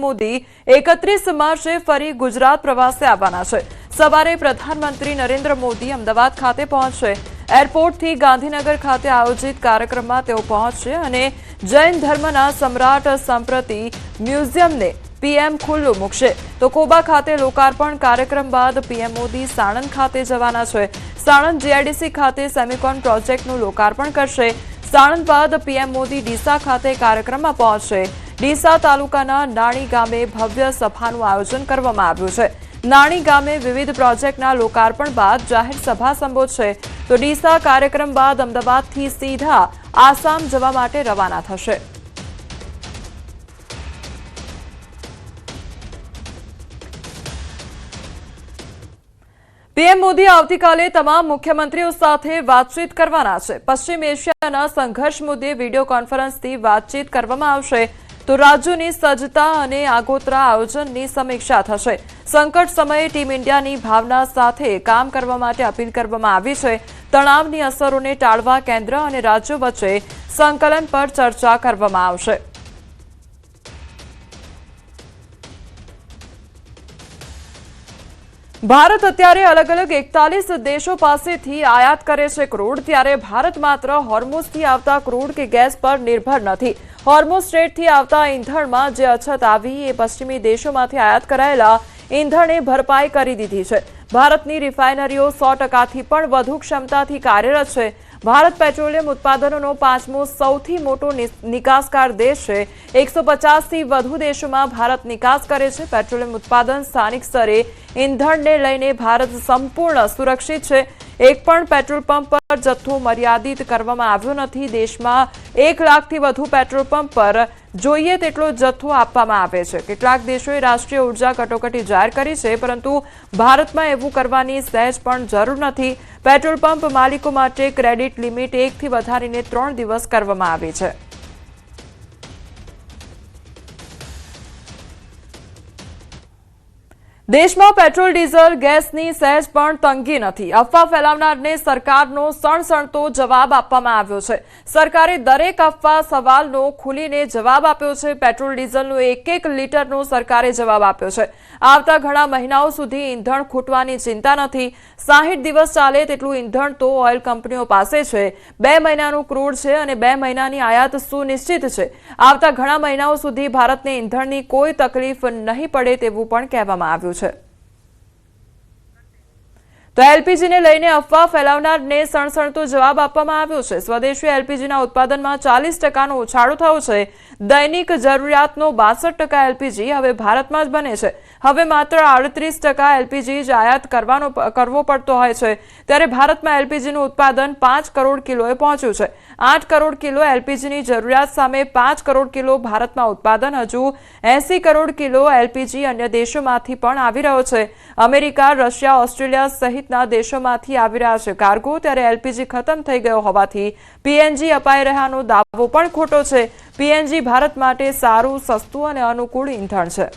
મોદી 31 માર્ચે ફરી ગુજરાત પ્રવાસે આવવાના છે। સવારે પ્રધાનમંત્રી નરેન્દ્ર મોદી અમદાવાદ ખાતે પહોંચશે। એરપોર્ટથી ગાંધીનગર ખાતે આયોજિત કાર્યક્રમમાં તેઓ પહોંચશે અને જૈન ધર્મના સમ્રાટ સંપ્રતિ મ્યુઝિયમને પીએમ ખુલ્લું મૂકશે। તો કોબા ખાતે લોકાર્પણ કાર્યક્રમ બાદ પીએમ મોદી સાણંદ ખાતે જવાના છે। સાણંદ જીઆઈડીસી ખાતે સેમિકોન પ્રોજેક્ટનું લોકાર્પણ કરશે। સાણંદ બાદ પીએમ મોદી ડીસા ખાતે કાર્યક્રમમાં પહોંચશે। ડીસા તાલુકાના નાણી ગામે ભવ્ય સભાનું આયોજન કરવામાં આવ્યું છે। નાણી ગામે વિવિધ પ્રોજેક્ટના લોકાર્પણ બાદ જાહેર સભા સંબોધશે। તો ડીસા કાર્યક્રમ બાદ અમદાવાદથી સીધા આસામ જવા માટે રવાના થશે। પીએમ મોદી આવતીકાલે તમામ મુખ્યમંત્રીઓ સાથે વાતચીત કરવાના છે। પશ્ચિમ એશિયાના સંઘર્ષ મુદ્દે વિડીયો કોન્ફરન્સથી વાતચીત કરવામાં આવશે। તો રાજ્યોની સજ્જતા અને આગોતરા આયોજનની સમીક્ષા થશે। સંકટ સમયે ટીમ ઇન્ડિયાની ભાવના સાથે કામ કરવા માટે અપીલ કરવામાં આવી છે। તણાવની અસરોને ટાળવા કેન્દ્ર અને રાજ્યો વચ્ચે સંકલન પર ચર્ચા કરવામાં આવશે। ભારત અત્યારે અલગ અલગ 41 દેશો પાસેથી આયાત કરે છે ક્રૂડ, ત્યારે ભારત માત્ર હોર્મુઝથી આવતા ક્રૂડ કે ગેસ પર નિર્ભર નથી। હોર્મુઝ સ્ટ્રેટથી આવતા ઈંધણમાં જે અછત આવી એ પશ્ચિમી દેશોમાંથી આયાત કરાયેલા ઈંધણે ભરપાઈ કરી દીધી છે। ભારતની રિફાઇનરીઓ 100%થી પણ વધુ ક્ષમતાથી કાર્યરત છે। ભારત પેટ્રોલિયમ ઉત્પાદનોનો 5મો સૌથી મોટો નિકાસકાર દેશ છે। 150થી વધુ દેશોમાં ભારત નિકાસ કરે છે। પેટ્રોલિયમ ઉત્પાદન સ્થાનિક સ્તરે ઈંધણને લઈને ભારત સંપૂર્ણ સુરક્ષિત છે। એક પણ પેટ્રોલ પંપ પર જથ્થો મર્યાદિત કરવામાં આવ્યો નથી। દેશમાં 1 લાખથી વધુ પેટ્રોલ પંપ પર જોઈએ તેટલો જથ્થો આપવામાં આવે છે। કેટલાક દેશોએ રાષ્ટ્રીય ઉર્જા કટોકટી જાહેર કરી છે, પરંતુ ભારતમાં એવું કરવાની સહેજ પણ જરૂર નથી। પેટ્રોલ પંપ માલિકો માટે ક્રેડિટ લિમિટ 1થી વધારીને 3 દિવસ કરવામાં આવી છે। દેશમાં પેટ્રોલ ડીઝલ ગેસની સહેજ પણ તંગી નથી। અફવા ફેલાવનારને સરકારનો સણસણતો જવાબ આપવામાં આવ્યો છે। સરકારે દરેક અફવા સવાલનો ખુલીને જવાબ આપ્યો છે। પેટ્રોલ ડીઝલનો 1-1 લીટરનો સરકારે જવાબ આપ્યો છે। આવતા ઘણા મહિનાઓ સુધી ઈંધણ ખૂટવાની ચિંતા નથી। 60 દિવસ ચાલે તેટલું ઈંધણ તો ઓઇલ કંપનીઓ પાસે છે। 2 મહિનાનું ક્રૂડ છે અને 2 મહિનાની આયાત સુનિશ્ચિત છે। આવતા ઘણા મહિનાઓ સુધી ભારતને ઈંધણની કોઈ તકલીફ નહીં પડે તેવું પણ કહેવામાં આવ્યું છે। તો એલપીજીને લઈને અફવા ફેલાવનારને સણસણતો જવાબ આપવામાં આવ્યો છે। સ્વદેશી એલપીજીના ઉત્પાદનમાં 40%નો ઉછાળો થયો છે। દૈનિક જરૂરિયાતનો 62% એલપીજી હવે ભારતમાં જ બને છે। હવે માત્ર 38% એલપીજી જ આયાત કરવો પડતો હોય છે, ત્યારે ભારતમાં એલપીજીનું ઉત્પાદન 5 કરોડ કિલોએ પહોંચ્યું છે। 8 કરોડ કિલો એલપીજીની જરૂરિયાત સામે 5 કરોડ કિલો ભારતમાં ઉત્પાદન, હજુ 80 કરોડ કિલો એલપીજી અન્ય દેશોમાંથી પણ આવી રહ્યો છે। અમેરિકા, રશિયા, ઓસ્ટ્રેલિયા સહિતના દેશોમાંથી આવી રહ્યા છે કાર્ગો, ત્યારે એલપીજી ખતમ થઈ ગયો હોવાથી પીએનજી અપાઈ રહ્યાનો દાવો પણ ખોટો છે। પીએનજી ભારત માટે સારું, સસ્તું અને અનુકૂળ ઈંધણ છે।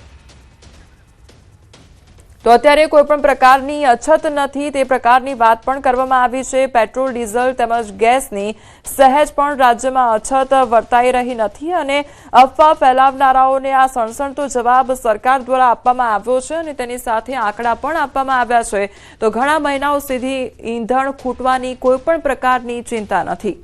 તો અત્યારે કોઈ પણ પ્રકારની અછત નથી તે પ્રકારની વાત પણ કરવામાં આવી છે। પેટ્રોલ, ડીઝલ તેમજ ગેસની સહેજ પણ રાજ્યમાં અછત વર્તાઈ રહી નથી અને અફવા ફેલાવનારાઓને આ સણસણતો જવાબ સરકાર દ્વારા આપવામાં આવ્યો છે અને તેની સાથે આંકડા પણ આપવામાં આવ્યા છે। તો ઘણા મહિનાઓ સુધી ઈંધણ ખૂટવાની કોઈ પણ પ્રકારની ચિંતા નથી।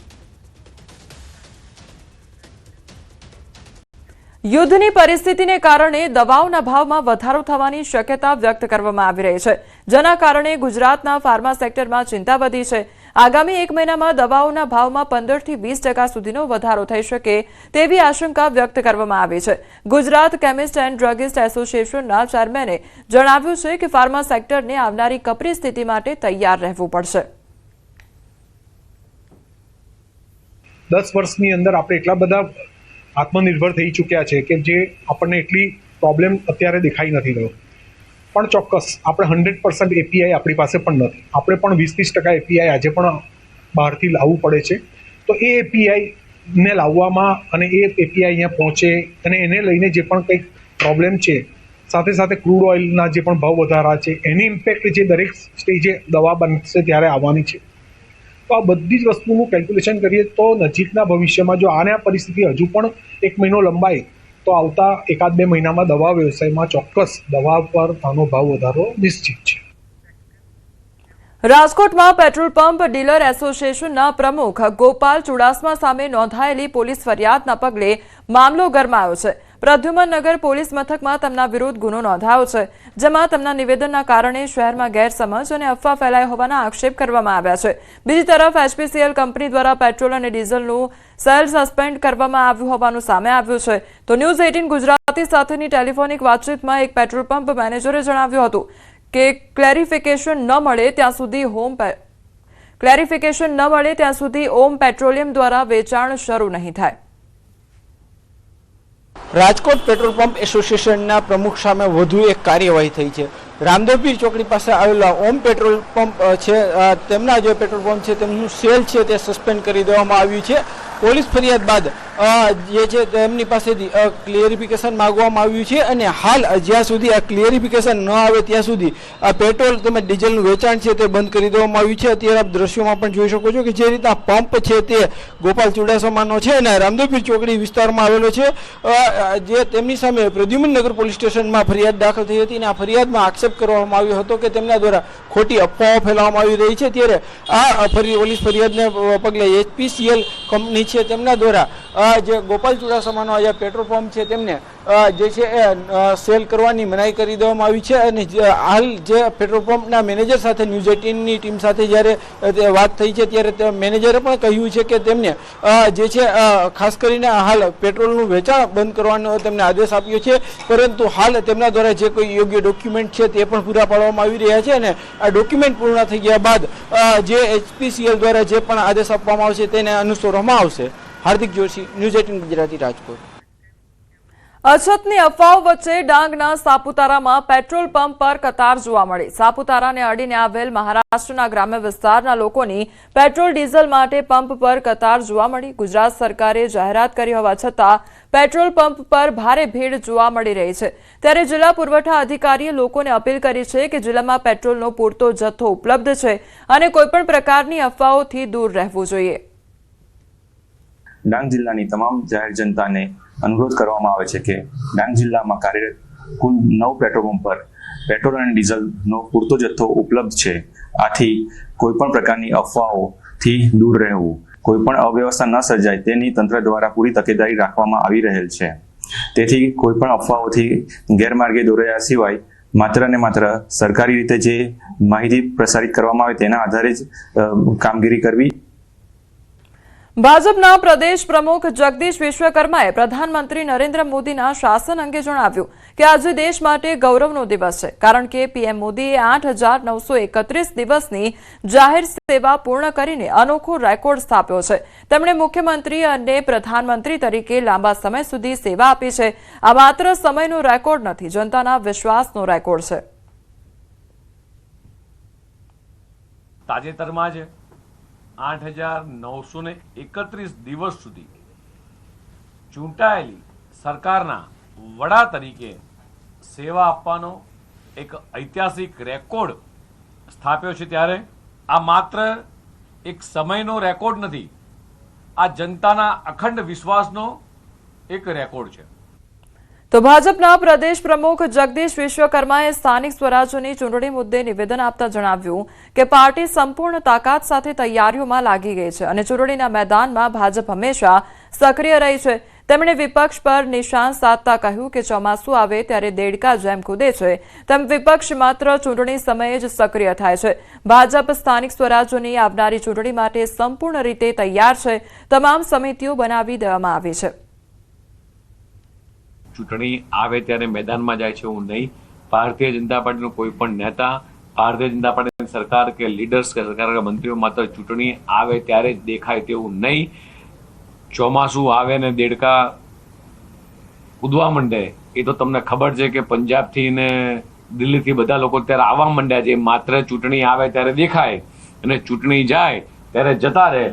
યુદ્ધની પરિસ્થિતિને કારણે દવાઓના ભાવમાં વધારો થવાની શક્યતા વ્યક્ત કરવામાં આવી રહી છે, જેના કારણે ગુજરાતના ફાર્મા સેક્ટરમાં ચિંતા વધી છે। આગામી 1 મહિનામાં દવાઓના ભાવમાં 15થી 20% સુધીનો વધારો થઈ શકે તેવી આશંકા વ્યક્ત કરવામાં આવી છે। ગુજરાત કેમિસ્ટ એન્ડ ડ્રગિસ્ટ એસોસિએશનના ચેરમેને જણાવ્યું છે કે ફાર્મા સેક્ટરને આવનારી કપરી સ્થિતિ માટે તૈયાર રહેવું પડશે। 10 વર્ષની અંદર આપણે એટલા બધા આત્મનિર્ભર થઈ ચૂક્યા છે કે જે આપણને એટલી પ્રોબ્લેમ અત્યારે દેખાઈ નથી રહ્યો। પણ ચોક્કસ આપણે 100% એપીઆઈ આપણી પાસે પણ નથી। આપણે પણ 20-30% એપીઆઈ આજે પણ બહારથી લાવવું પડે છે। તો એ એપીઆઈને લાવવામાં અને એ એપીઆઈ અહીંયા પહોંચે અને એને લઈને જે પણ કંઈક પ્રોબ્લેમ છે, સાથે સાથે ક્રૂડ ઓઇલના જે પણ ભાવ વધારા છે, એની ઇમ્પેક્ટ જે દરેક સ્ટેજે દવા બનશે ત્યારે આવવાની છે। તો આ બધી જ વસ્તુનું કેલ્ક્યુલેશન કરીએ તો નજીકના ભવિષ્યમાં જો આને આ પરિસ્થિતિ હજુ પણ 1 મહિનો લંબાય તો આવતા 1-2 મહિનામાં દવા વ્યવસાયમાં ચોક્કસ દવા પર આનો ભાવ વધારો નિશ્ચિત છે. રાજકોટમાં પેટ્રોલ પંપ ડીલર એસોસિએશનના પ્રમુખ ગોપાલ ચુડાસમા સામે નોંધાયેલી પોલીસ ફરિયાદના પગલે મામલો ગરમાયો છે. પ્રદ્યુમનનગર પોલીસ મથકમાં તેમના વિરુદ્ધ ગુનો નોંધાયો છે, જેમાં તેમના નિવેદનના કારણે શહેરમાં ગેરસમજ અને અફવા ફેલાઈ હોવાના આક્ષેપ કરવામાં આવ્યા છે. બીજી તરફ એચપીસીએલ કંપની દ્વારા પેટ્રોલ અને ડીઝલનું સેલ સસ્પેન્ડ કરવામાં આવ્યું હોવાનું સામે આવ્યું છે. તો ન્યૂઝ 18 ગુજરાતી સાથેની ટેલિફોનિક વાતચીતમાં એક પેટ્રોલ પંપ મેનેજરે જણાવ્યું હતું કે ક્લેરિફિકેશન ન મળે ત્યાં સુધી ઓમ પેટ્રોલિયમ દ્વારા વેચાણ શરૂ નહીં થાય. રાજકોટ પેટ્રોલ પંપ એસોસિએશનના પ્રમુખ સામે વધુ એક કાર્યવાહી થઈ છે. રામદેવપીર ચોકડી પાસે આવેલા ઓમ પેટ્રોલ પંપ છે, તેમના જે પેટ્રોલ પંપ છે તેમનું સેલ છે તે સસ્પેન્ડ કરી દેવામાં આવ્યું છે. પોલીસ ફરિયાદ બાદ જે છે તેમની પાસેથી ક્લિયરિફિકેશન માંગવામાં આવ્યું છે અને હાલ જ્યાં સુધી આ ક્લિયરિફિકેશન ન આવે ત્યાં સુધી આ પેટ્રોલ તેમજ ડીઝલનું વેચાણ છે તે બંધ કરી દેવામાં આવ્યું છે. અત્યારે આપ દ્રશ્યોમાં પણ જોઈ શકો છો કે જે રીતના પંપ છે તે ગોપાલ ચુડાસમાનો છે અને રામદેવપીર ચોકડી વિસ્તારમાં આવેલો છે. જે તેમની સામે પ્રદ્યુમનનગર પોલીસ સ્ટેશનમાં ફરિયાદ દાખલ થઈ હતી અને આ ફરિયાદમાં આક્ષેપ કરવામાં આવ્યો હતો કે તેમના દ્વારા ખોટી અફવાઓ ફેલાવવામાં આવી રહી છે. ત્યારે આ પોલીસ ફરિયાદને પગલે એચપીસીએલ કંપની છે તેમના દ્વારા જે ગોપાલ ચુડાસમાનો જે પેટ્રોલ પંપ છે તેમને જે છે એ સેલ કરવાની મનાઈ કરી દેવામાં આવી છે. અને હાલ જે પેટ્રોલ પંપના મેનેજર સાથે ન્યૂઝ 18ની ટીમ સાથે જ્યારે વાત થઈ છે ત્યારે મેનેજરે પણ કહ્યું છે કે તેમને જે છે ખાસ કરીને હાલ પેટ્રોલનું વેચાણ બંધ કરવાનો તેમને આદેશ આપ્યો છે, પરંતુ હાલ તેમના દ્વારા જે કોઈ યોગ્ય ડોક્યુમેન્ટ છે તે પણ પૂરા પાડવામાં આવી રહ્યા છે અને આ ડોક્યુમેન્ટ પૂર્ણ થઈ ગયા બાદ જે એચપીસીએલ દ્વારા જે પણ આદેશ આપવામાં આવશે તેને અનુસરવામાં આવશે. હાર્દિક જોશી, ન્યૂઝ 18 ગુજરાતી, રાજકોટ. અછતની અફવાઓ વચ્ચે ડાંગના સાપુતારામાં પેટ્રોલ પંપ પર કતાર જોવા મળી. સાપુતારાને અડીને આવેલ મહારાષ્ટ્રના ગ્રામ્ય વિસ્તારના લોકોની પેટ્રોલ ડીઝલ માટે પંપ પર કતાર જોવા મળી. ગુજરાત સરકારે જાહેરાત કરી હોવા છતાં પેટ્રોલ પંપ પર ભારે ભીડ જોવા મળી રહી છે. ત્યારે જિલ્લા પુરવઠા અધિકારીએ લોકોને અપીલ કરી છે કે જિલ્લામાં પેટ્રોલનો પૂરતો જથ્થો ઉપલબ્ધ છે અને કોઈપણ પ્રકારની અફવાઓથી દૂર રહેવું જોઈએ. ડાંગ જિલ્લાની તમામ જાહેર જનતાને અનુરોધ કરવામાં આવે છે કે ડાંગ જિલ્લામાં કાર્યરત કુલ 9 પેટ્રોલ પંપ પર પેટ્રોલ અને ડીઝલનો પૂરતો જથ્થો ઉપલબ્ધ છે. આથી કોઈપણ પ્રકારની અફવાઓથી દૂર રહેવું, કોઈપણ અવ્યવસ્થા ન સર્જાય તેની તંત્ર દ્વારા પૂરી તકેદારી રાખવામાં આવી રહેલ છે. તેથી કોઈપણ અફવાઓથી ગેરમાર્ગે દોરાયા સિવાય માત્ર ને માત્ર સરકારી રીતે જે માહિતી પ્રસારિત કરવામાં આવે તેના આધારે જ કામગીરી કરવી. ભાજપના પ્રદેશ પ્રમુખ જગદીશ વિશ્વકર્માએ પ્રધાનમંત્રી નરેન્દ્ર મોદીના શાસન અંગે જણાવ્યું કે આજે દેશ માટે ગૌરવનો દિવસ છે, કારણ કે પીએમ મોદીએ 8,931 દિવસની જાહેર સેવા પૂર્ણ કરીને અનોખો રેકોર્ડ સ્થાપ્યો છે. તેમણે મુખ્યમંત્રી અને પ્રધાનમંત્રી તરીકે લાંબા સમય સુધી સેવા આપી છે. આ માત્ર સમયનો રેકોર્ડ નથી, જનતાના વિશ્વાસનો રેકોર્ડ છે. તાજેતરમાં જ 8,931 દિવસ સુધી ચૂંટાયેલી સરકારના વડા તરીકે સેવા આપવાનો એક ઐતિહાસિક રેકોર્ડ સ્થાપ્યો છે. ત્યારે આ માત્ર એક સમયનો રેકોર્ડ નથી, આ જનતાના અખંડ વિશ્વાસનો એક રેકોર્ડ છે. તો ભાજપના પ્રદેશ પ્રમુખ જગદીશ વિશ્વકર્માએ સ્થાનિક સ્વરાજ્યની ચૂંટણી મુદ્દે નિવેદન આપતા જણાવ્યું કે પાર્ટી સંપૂર્ણ તાકાત સાથે તૈયારીઓમાં લાગી ગઈ છે અને ચૂંટણીના મેદાનમાં ભાજપ હંમેશા સક્રિય રહી છે. તેમણે વિપક્ષ પર નિશાન સાધતા કહ્યું કે ચોમાસું આવે ત્યારે દેડકા જેમ કૂદે છે તેમ વિપક્ષ માત્ર ચૂંટણી સમયે જ સક્રિય થાય છે. ભાજપ સ્થાનિક સ્વરાજ્યોની આવનારી ચૂંટણી માટે સંપૂર્ણ રીતે તૈયાર છે. તમામ સમિતિઓ બનાવી દેવામાં આવી છે. ચૂંટણી આવે ત્યારે મેદાનમાં જાય છે એવું નહીં. ભારતીય જનતા પાર્ટીનો કોઈ પણ નેતા, ભારતીય જનતા પાર્ટીની સરકાર કે લીડર્સ કે સરકાર કે મંત્રીઓ માત્ર ચૂંટણી આવે ત્યારે જ દેખાય તેવું નહીં. ચોમાસું આવે ને દેડકા કૂદવા માંડે એ તો તમને ખબર છે કે પંજાબથી ને દિલ્હીથી બધા લોકો ત્યારે આવવા માંડ્યા છે. માત્ર ચૂંટણી આવે ત્યારે દેખાય અને ચૂંટણી જાય ત્યારે જતા રહે.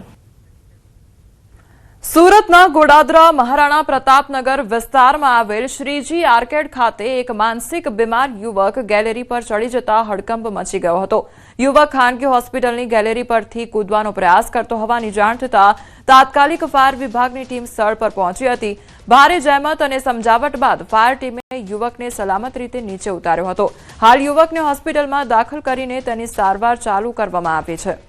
સુરતના ગોડાદરા મહારાણા પ્રતાપનગર વિસ્તારમાં આવેલ શ્રીજી આર્કેડ ખાતે એક માનસિક બીમાર યુવક ગેલેરી પર ચડી જતા હડકંપ મચી ગયો હતો. યુવક ખાનગી હોસ્પિટલની ગેલેરી પરથી કૂદવાનો પ્રયાસ કરતો હોવાની જાણ થતાં તાત્કાલિક ફાયર વિભાગની ટીમ સ્થળ પર પહોંચી હતી. ભારે જહેમત અને સમજાવટ બાદ ફાયર ટીમે યુવકને સલામત રીતે નીચે ઉતાર્યો હતો. હાલ યુવકને હોસ્પિટલમાં દાખલ કરીને તેની સારવાર ચાલુ કરવામાં આવી છે.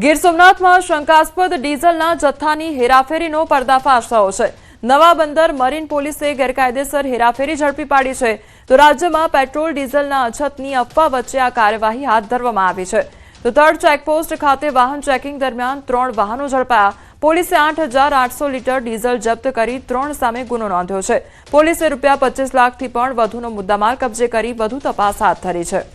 ગીર સોમનાથમાં શંકાસ્પદ ડીઝલના જથ્થાની હેરાફેરીનો પર્દાફાશ થયો છે. નવા બંદર મરીન પોલીસે ગેરકાયદેસર હેરાફેરી ઝડપી પાડી છે. તો રાજ્યમાં પેટ્રોલ ડીઝલના અછતની અફવા વચ્ચે આ કાર્યવાહી હાથ ધરવામાં આવી છે. તો તળ ચેકપોસ્ટ ખાતે વાહન ચેકિંગ દરમિયાન 3 વાહનો ઝડપાયા. પોલીસે 8,800 લીટર ડીઝલ જપ્ત કરી 3 સામે ગુનો નોંધ્યો છે. પોલીસે ₹25 લાખથી પણ વધુનો મુદ્દામાલ કબજે કરી વધુ તપાસ હાથ ધરી છે.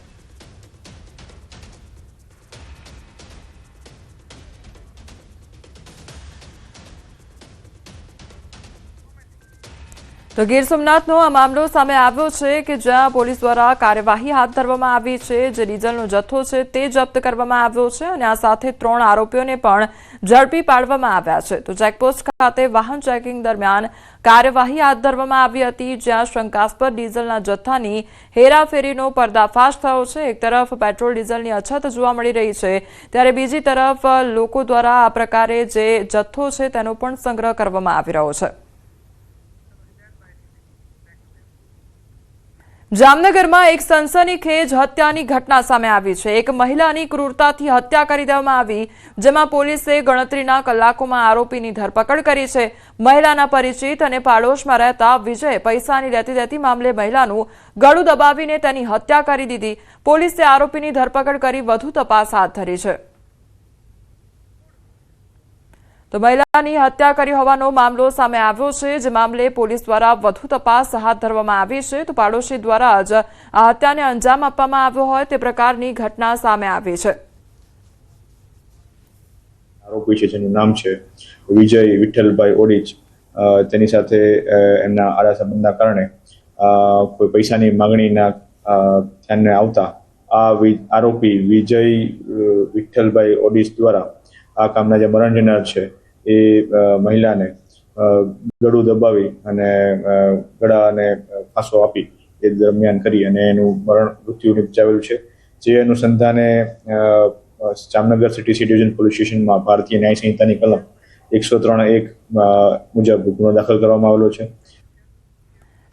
તો ગીર સોમનાથનો આ મામલો સામે આવ્યો છે કે જ્યાં પોલીસ દ્વારા કાર્યવાહી હાથ ધરવામાં આવી છે. જે ડીઝલનો જથ્થો છે તે જપ્ત કરવામાં આવ્યો છે અને આ સાથે 3 આરોપીઓને પણ ઝડપી પાડવામાં આવ્યા છે. તો ચેકપોસ્ટ ખાતે વાહન ચેકિંગ દરમિયાન કાર્યવાહી હાથ ધરવામાં આવી હતી, જ્યાં શંકાસ્પદ ડીઝલના જથ્થાની હેરાફેરીનો પર્દાફાશ થયો છે. એક તરફ પેટ્રોલ ડીઝલની અછત જોવા મળી રહી છે, ત્યારે બીજી તરફ લોકો દ્વારા આ પ્રકારે જે જથ્થો છે તેનો પણ સંગ્રહ કરવામાં આવી રહ્યો છે. જામનગરમાં એક સનસનીખેજ હત્યાની ઘટના સામે આવી છે. એક મહિલાની ક્રૂરતાથી હત્યા કરી દેવામાં આવી, જેમાં પોલીસે ગણતરીના કલાકોમાં આરોપીની ધરપકડ કરી છે. મહિલાના પરિચિત અને પાડોશમાં રહેતા વિજય પૈસાની લેતી મામલે મહિલાનું ગળું દબાવીને તેની હત્યા કરી દીધી. પોલીસે આરોપીની ધરપકડ કરી વધુ તપાસ હાથ ધરી છે. તો મહિલાની હત્યા કરી હોવાનો મામલો સામે આવ્યો છે, જે મામલે પોલીસ દ્વારા વધુ તપાસ હાથ ધરવામાં આવી છે. તો પાડોશી દ્વારા જ આ હત્યાને અંજામ આપવામાં આવ્યો હોય તે પ્રકારની ઘટના સામે આવી છે. આરોપી છે જેનું નામ છે વિજય વિઠ્ઠલભાઈ ઓડિચ, તેની સાથે એમના આડા સંબંધના કારણે કોઈ પૈસાની માંગણીના ધ્યાને આવતા આ આરોપી વિજય વિઠ્ઠલભાઈ ઓડિચ દ્વારા આ કામના જે મરણ જનાર છે એ મહિલાને ગળું દબાવી અને ગળા અને ફાંસો આપી એ દરમિયાન કરી અને એનું મૃત્યુ નિપજાવેલું છે. જે અનુસંધાને Jamnagar city C division police સ્ટેશનમાં ભારતીય ન્યાય સંહિતાની કલમ 103(1) મુજબ ગુનો દાખલ કરવામાં આવેલો છે.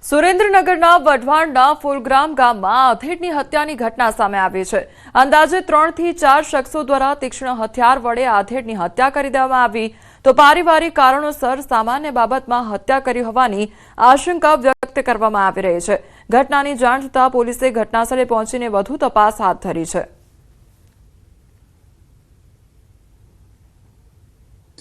સુરેન્દ્રનગરના વઢવાણના ફૂલગ્રામ ગામમાં આધેડની હત્યાની ઘટના સામે આવી છે. અંદાજે 3 થી 4 શખ્સો દ્વારા તીક્ષ્ણ હથિયાર વડે આધેડની હત્યા કરી દેવામાં આવી. તો પારિવારિક કારણોસર સામાન્ય બાબતમાં હત્યા કરી હોવાની આશંકા વ્યક્ત કરવામાં આવી રહી છે. ઘટનાની જાણ થતાં પોલીસે ઘટનાસ્થળે પહોંચીને વધુ તપાસ હાથ ધરી છે.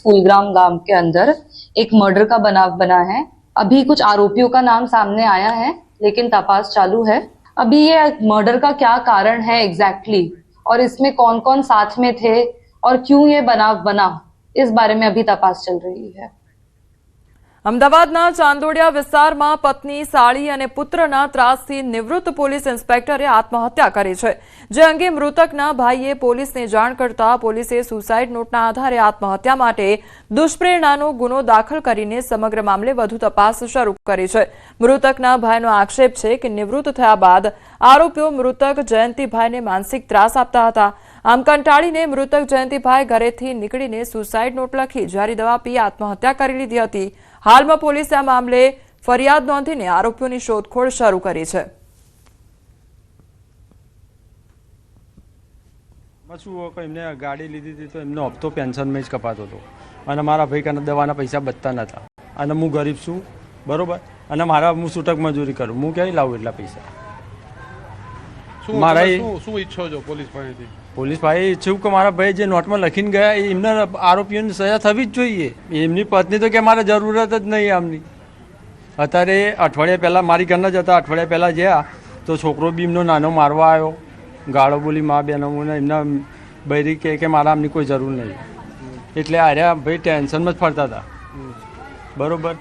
फूलग्राम गांव के अंदर एक मर्डर का बनाव बना है. अभी कुछ आरोपियों का नाम सामने आया है, लेकिन तपास चालू है. अभी ये मर्डर का क्या कारण है एग्जैक्टली और इसमें कौन कौन साथ में थे और क्यों ये बनाव बना, इस बारे में अभी तपास चल रही है. અમદાવાદના ચાંદોડિયા વિસ્તારમાં પત્ની, સાળી અને પુત્રના ત્રાસથી નિવૃત્ત પોલીસ ઇન્સ્પેક્ટરે આત્મહત્યા કરી છે. જે અંગે મૃતકના ભાઈએ પોલીસને જાણ કરતા પોલીસે સુસાઇડ નોટના આધારે આત્મહત્યા માટે દુષ્પ્રેરણાનો ગુનો દાખલ કરીને સમગ્ર મામલે વધુ તપાસ શરૂ કરી છે. મૃતકના ભાઈનો આક્ષેપ છે કે નિવૃત્ત થયા બાદ આરોપીઓ મૃતક જયંતિભાઈને માનસિક ત્રાસ આપતા હતા. આમ કંટાળીને મૃતક જયંતિભાઈ ઘરેથી નીકળીને સુસાઇડ નોટ લખી ઝેરી દવા પી આત્મહત્યા કરી લીધી હતી. હાલમાં પોલીસે આ મામલે ફરિયાદ નોંધીને આરોપીઓની શોધખોળ શરૂ કરી છે. શું એમને ગાડી લીધી હતી તો એમનો હપ્તો પેન્શનમાં જ કપાતો હતો અને મારા ભાઈ કને દવાના પૈસા બચતા નહોતા અને હું ગરીબ છું, બરોબર, અને હું છૂટક મજૂરી કરું, હું ક્યાંય લાવું એટલા પૈસા. મારા શું ઈચ્છો છો પોલીસ પાસેથી? પોલીસ ભાઈ ઈચ્છું કે મારા ભાઈ જે નોટમાં લખીને ગયા એ એમના આરોપીઓની સજા થવી જ જોઈએ. એમની પત્ની તો કે મારે જરૂરત જ નહીં આમની. અત્યારે અઠવાડિયા પહેલાં મારી ઘરના જ હતા, અઠવાડિયા પહેલાં ગયા તો છોકરો બી એમનો નાનો મારવા આવ્યો, ગાળો બોલી મા બહેનોને એમના બૈરી કે મારા આમની કોઈ જરૂર નહીં. એટલે આર્યા ભાઈ ટેન્શનમાં જ ફરતા હતા, બરોબર.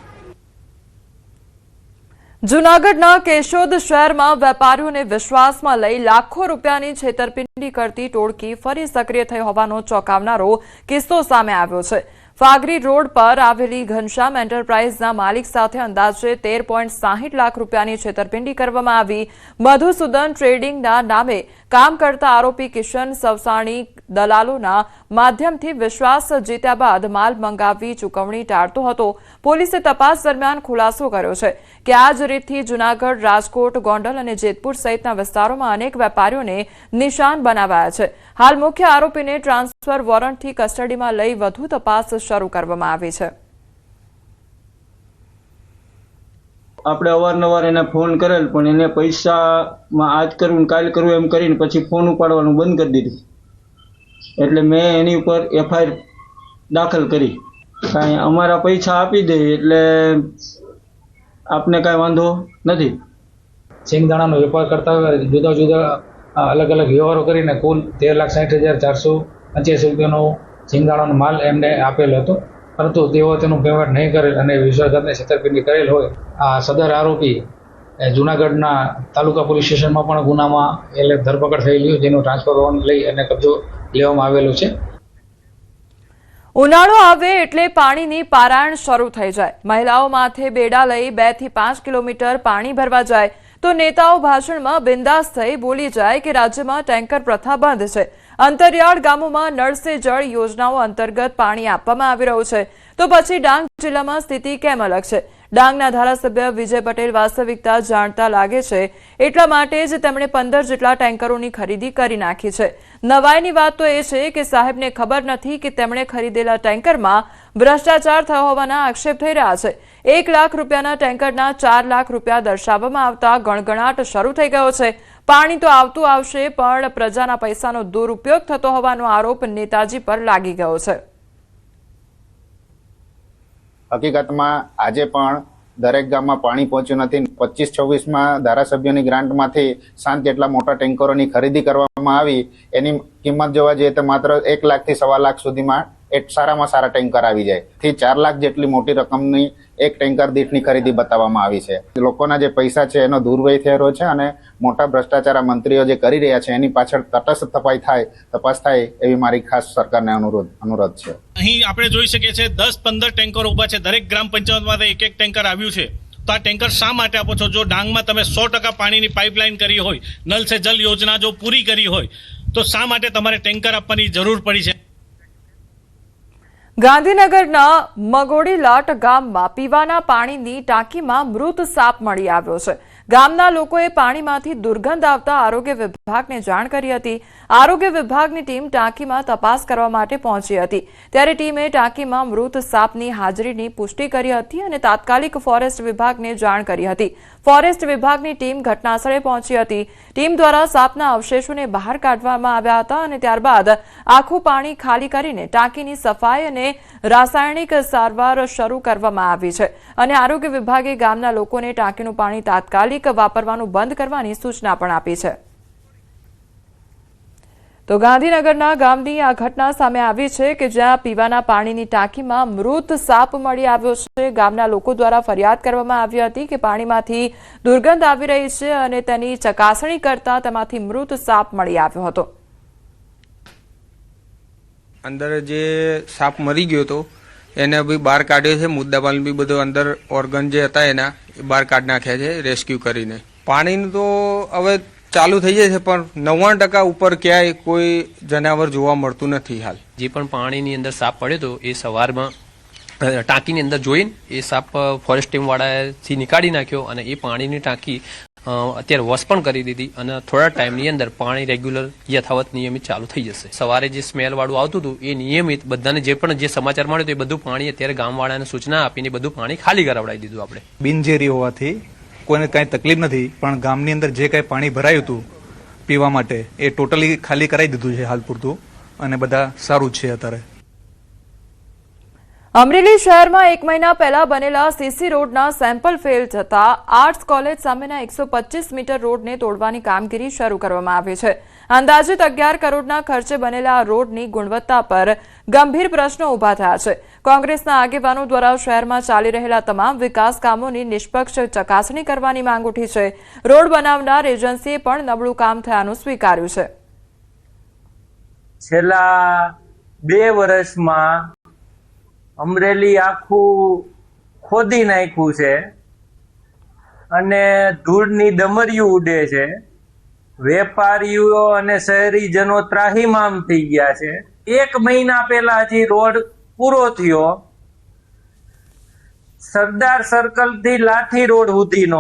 જૂનાગઢના કેશોદ શહેરમાં વેપારીઓને વિશ્વાસમાં લઈ લાખો રૂપિયાની છેતરપિંડી કરતી ટોળકી ફરી સક્રિય થઈ હોવાનો ચોંકાવનારો કિસ્સો સામે આવ્યો છે। ફાગરી રોડ પર આવેલી ઘનશ્યામ એન્ટરપ્રાઇઝના માલિક સાથે અંદાજે 13.60 લાખ રૂપિયાની છેતરપિંડી કરવામાં આવી। મધુસૂદન ટ્રેડિંગના નામે કામ કરતા આરોપી કિશન સવસાણી દલાલોના માધ્યમથી વિશ્વાસ જીત્યા બાદ માલ મંગાવી ચૂકવણી ટાળતો હતો। પોલીસે તપાસ દરમિયાન ખુલાસો કર્યો છે કે આ જ રીતથી જૂનાગઢ, રાજકોટ, ગોંડલ અને જેતપુર સહિતના વિસ્તારોમાં અનેક વેપારીઓને નિશાન બનાવાયા છે। હાલ મુખ્ય આરોપીને ટ્રાન્સફર વોરંટથી કસ્ટડીમાં લઈ વધુ તપાસ શરૂ કરવામાં આવી છે। આપણે અવારનવાર એને ફોન કરેલ પણ એને પૈસામાં આજ કરવું કાલ કરવું એમ કરીને પછી ફોન ઉપાડવાનું બંધ કરી દીધું, એટલે મેં એની ઉપર FIR દાખલ કરી। કાંઈ અમારા પૈસા આપી દે એટલે આપને કાંઈ વાંધો નથી। સિંગદાણાનો વેપાર કરતા હોય જુદા જુદા અલગ અલગ વ્યવહારો કરીને કુલ 13,60,485 રૂપિયાનો સિંગદાણાનો માલ એમને આપેલો હતો, પરંતુ તેઓ તેનું પેમેન્ટ નહીં કરેલ અને વિશ્વાસઘાતને છેતરપિંડી કરેલ હોય। આ સદર આરોપી જૂનાગઢના તાલુકા પોલીસ સ્ટેશનમાં પણ ગુનામાં એટલે ધરપકડ થયેલી હોય, જેનું ટ્રાન્સફર વોરંટ લઈ અને કબજો લેવામાં આવેલો છે। ઉનાળો આવે એટલે પાણીની પારાયણ શરૂ થઈ જાય। મહિલાઓ માથે બેડા લઈ 2 થી 5 કિલોમીટર પાણી ભરવા જાય તો નેતાઓ ભાષણમાં બિંદાસ થઈ બોલી જાય કે રાજ્યમાં ટેન્કર પ્રથા બંધ છે। અંતરિયાળ ગામોમાં નળ સે જળ યોજનાઓ અંતર્ગત પાણી આપવામાં આવી રહ્યું છે, તો પછી ડાંગ જિલ્લામાં સ્થિતિ કેમ અલગ છે? ડાંગના ધારાસભ્ય વિજય પટેલ વાસ્તવિકતા જાણતા લાગે છે, એટલા માટે જ તેમણે 15 જેટલા ટેન્કરોની ખરીદી કરી નાખી છે। નવાઈની વાત તો એ છે કે સાહેબને ખબર નથી કે તેમણે ખરીદેલા ટેન્કરમાં ભ્રષ્ટાચાર થયો હોવાના આક્ષેપ થઈ રહ્યા છે। 1 લાખ રૂપિયાના ટેન્કરના 4 લાખ રૂપિયા દર્શાવવામાં આવતા ગણગણાટ શરૂ થઈ ગયો છે। પાણી તો આવતું આવશે, પણ પ્રજાના પૈસાનો દુરુપયોગ થતો હોવાનો આરોપ નેતાજી પર લાગી ગયો છે। હકીકતમાં આજે પણ દરેક ગામમાં પાણી પહોંચ્યું નથી। 25-26માં ધારાસભ્યોની ગ્રાન્ટમાંથી 7 જેટલા મોટા ટેન્કરોની ખરીદી કરવામાં આવી। એની કિંમત જોવા જઈએ તો માત્ર 1 લાખથી 1.25 લાખ સુધીમાં એક સારામાં સારા ટેન્કર આવી જાય, થી 4 લાખ જેટલી મોટી રકમની એક ટેન્કર દીઠની ખરીદી બતાવવામાં આવી છે। લોકોના જે પૈસા છે એનો દુર્વ્યય થઈ રહ્યો છે અને મોટા ભ્રષ્ટાચાર મંત્રીઓ જે કરી રહ્યા છે એની પાછળ તટસ્થ તપાસ થાય એવી મારી ખાસ સરકારને અનુરોધ છે। અહીં આપણે જોઈ શકીએ છીએ 10-15 ટેન્કર ઉભા છે, દરેક ગ્રામ પંચાયતમાં એક ટેન્કર આવ્યું છે। તો આ ટેન્કર શા માટે આપો છો? જો ડાંગમાં તમે 100% પાણીની પાઇપલાઇન કરી હોય, નલ સે જલ યોજના જો પૂરી કરી હોય, તો શા માટે તમારે ટેન્કર આપવાની જરૂર પડી છે? ગાંધીનગરના મગોડીલાટ ગામમાં પીવાના પાણીની ટાંકીમાં મૃત સાપ મળી આવ્યો છે। ગામના લોકોએ પાણીમાંથી દુર્ગંધ આવતા આરોગ્ય વિભાગને જાણ કરી હતી। આરોગ્ય વિભાગની ટીમ ટાંકીમાં તપાસ કરવા માટે પહોંચી હતી, ત્યારે ટીમે ટાંકીમાં મૃત સાપની હાજરીની પુષ્ટિ કરી હતી અને તાત્કાલિક ફોરેસ્ટ વિભાગને જાણ કરી હતી। ફોરેસ્ટ વિભાગની ટીમ ઘટનાસ્થળે પહોંચી હતી। ટીમ દ્વારા સાપના અવશેષોને બહાર કાઢવામાં આવ્યા હતા અને ત્યારબાદ આખું પાણી ખાલી કરીને ટાંકીની સફાઈ અને રાસાયણિક સારવાર શરૂ કરવામાં આવી છે અને આરોગ્ય વિભાગે ગામના લોકોને ટાંકીનું પાણી તાત્કાલિક વાપરવાનું બંધ કરવાની સૂચના પણ આપી છે। તો ગાંધીનગરના ગામની આ ઘટના સામે આવી છે કે જ્યાં પીવાના પાણીની ટાંકીમાં મૃત સાપ મળી આવ્યો છે। ગામના લોકો દ્વારા ફરિયાદ કરવામાં આવી હતી કે પાણીમાંથી દુર્ગંધ આવી રહી છે અને તેની ચકાસણી કરતા તેમાંથી મૃત સાપ મળી આવ્યો હતો। અંદર જે સાપ મરી ગયો હતો એને બી બહાર કાઢ્યો છે। મુદ્દામાલ બી બધો અંદર ઓર્ગન જે હતા એના બહાર કાઢી નાખ્યા છે રેસ્ક્યુ કરીને। પાણીનું તો હવે ચાલુ થઈ જાય છે, પણ 99% ઉપર ક્યાંય કોઈ જનાવર જોવા મળતું નથી હાલ। જે પણ પાણીની અંદર સાપ પડ્યો હતો એ સવારમાં ટાંકીની અંદર જોઈને એ સાપ ફોરેસ્ટ ટીમ વાળાથી નીકાળી નાખ્યો અને એ પાણીની ટાંકી અત્યારે વોશ પણ કરી દીધી અને થોડા ટાઈમની અંદર પાણી રેગ્યુલર યથાવત નિયમિત ચાલુ થઈ જશે। સવારે જે સ્મેલ વાળું આવતું હતું એ નિયમિત બધાને જે પણ જે સમાચાર મળ્યો એ બધું પાણી અત્યારે ગામવાળાને સૂચના આપીને બધું પાણી ખાલી કરાવડાવી દીધું આપણે। બિનઝેરી હોવાથી કોઈને કાંઈ તકલીફ નથી, પણ ગામની અંદર જે કાંઈ પાણી ભરાયું હતું પીવા માટે એ ટોટલી ખાલી કરાવી દીધું છે હાલ પૂરતું અને બધા સારું છે અત્યારે। અમરેલી શહેરમાં 1 મહિના પહેલા બનેલા સીસી રોડના સેમ્પલ ફેલ થતા આર્ટ્સ કોલેજ સામેના 125 મીટર રોડને તોડવાની કામગીરી શરૂ કરવામાં આવી છે। અંદાજિત 11 કરોડના ખર્ચે બનેલા રોડની ગુણવત્તા પર ગંભીર પ્રશ્નો ઉભા થયા છે। કોંગ્રેસના આગેવાનો દ્વારા શહેરમાં ચાલી રહેલા તમામ વિકાસ કામોની નિષ્પક્ષ ચકાસણી કરવાની માંગ ઉઠી છે. રોડ બનાવનાર એજન્સીએ પણ નબળું કામ થયાનું સ્વીકાર્યું છે. છેલ્લા 2 વર્ષમાં અમરેલી આખું ખોદી નાખ્યું છે અને ધૂળની ડમરીઓ ઉડે છે. વેપારીઓ અને શહેરીજનો ત્રાહિમામ થઈ ગયા છે. 1 મહિના પહેલા હજી રોડ પૂરો થયો. સરદાર સર્કલ થી લાઠી રોડ સુધીનો,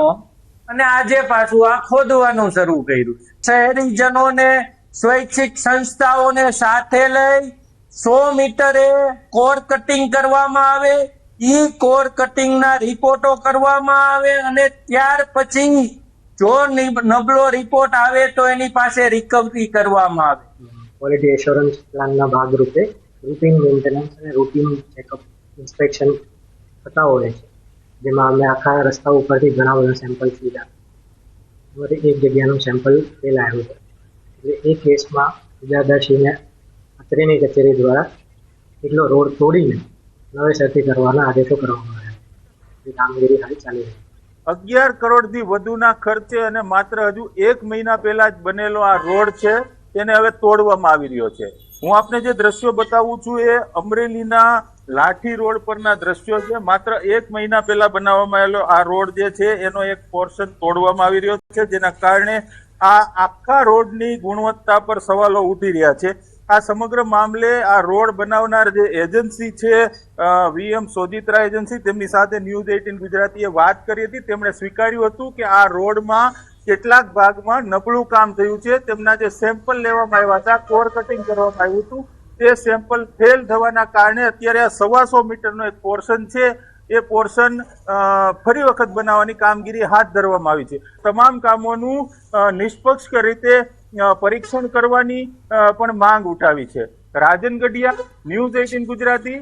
અને આજે પાછું આ ખોદવાનું શરૂ કર્યું છે. શહેરીજનોને, સ્વૈચ્છિક સંસ્થાઓને સાથે લઈ 100 મીટરે કોર કટિંગ કરવામાં આવે, ઈ કોર કટિંગના રિપોર્ટો કરવામાં આવે, અને ત્યાર પછી જો નબળો રિપોર્ટ આવે તો એની પાસે રિકવરી કરવામાં આવે. ક્વોલિટી એશ્યોરન્સ પ્લાનના ભાગરૂપે રૂટીન મેન્ટેનન્સ અને રૂટીન ચેકઅપ ઇન્સ્પેક્શન થતા હોય છે, જેમાં અમે આખા રસ્તા ઉપરથી ઘણા બધા સેમ્પલ્સ લીધા. એક જગ્યાનું સેમ્પલ ફેલ આવ્યું છે, એટલે એ કેસમાં ઇજાદારશ્રીને અત્રેની કચેરી દ્વારા એટલો રોડ તોડીને નવેસરથી કરવાના આદેશો કરવામાં આવ્યા. એ કામગીરી હાલ ચાલી રહી છે. 11 કરોડથી વધુના ખર્ચે અને માત્ર હજુ 1 મહિના પહેલા જ બનેલો આ રોડ છે તેને હવે તોડવામાં આવી રહ્યો છે. હું આપને જે દ્રશ્યો બતાવું છું એ અમરેલીના લાઠી રોડ પરના દ્રશ્યો છે. માત્ર 1 મહિના પહેલા બનાવવામાં આવેલો આ રોડ જે છે એનો એક પોર્શન તોડવામાં આવી રહ્યો છે, જેના કારણે આ આખા રોડની ગુણવત્તા પર સવાલો ઉઠી રહ્યા છે. આ સમગ્ર મામલે આ રોડ બનાવનાર જે એજન્સી છે VM સોજિત્રા એજન્સી, તેમની સાથે ન્યૂઝ 18 ગુજરાતીએ વાત કરી હતી. તેમણે સ્વીકાર્યું હતું કે આ રોડમાં કેટલાક ભાગમાં નબળું કામ થયું છે. તેમના જે સેમ્પલ લેવામાં આવ્યા હતા, કોર કટિંગ કરવામાં આવ્યું હતું, તે સેમ્પલ ફેલ થવાના કારણે અત્યારે આ 125 મીટરનો એક પોર્શન છે એ પોર્શન ફરી વખત બનાવવાની કામગીરી હાથ ધરવામાં આવી છે. તમામ કામોનું નિષ્પક્ષ રીતે પરીક્ષણ કરવાની પણ માંગ ઉઠાવી છે. રાજન ગઢિયા, ન્યૂઝ 18 ગુજરાતી.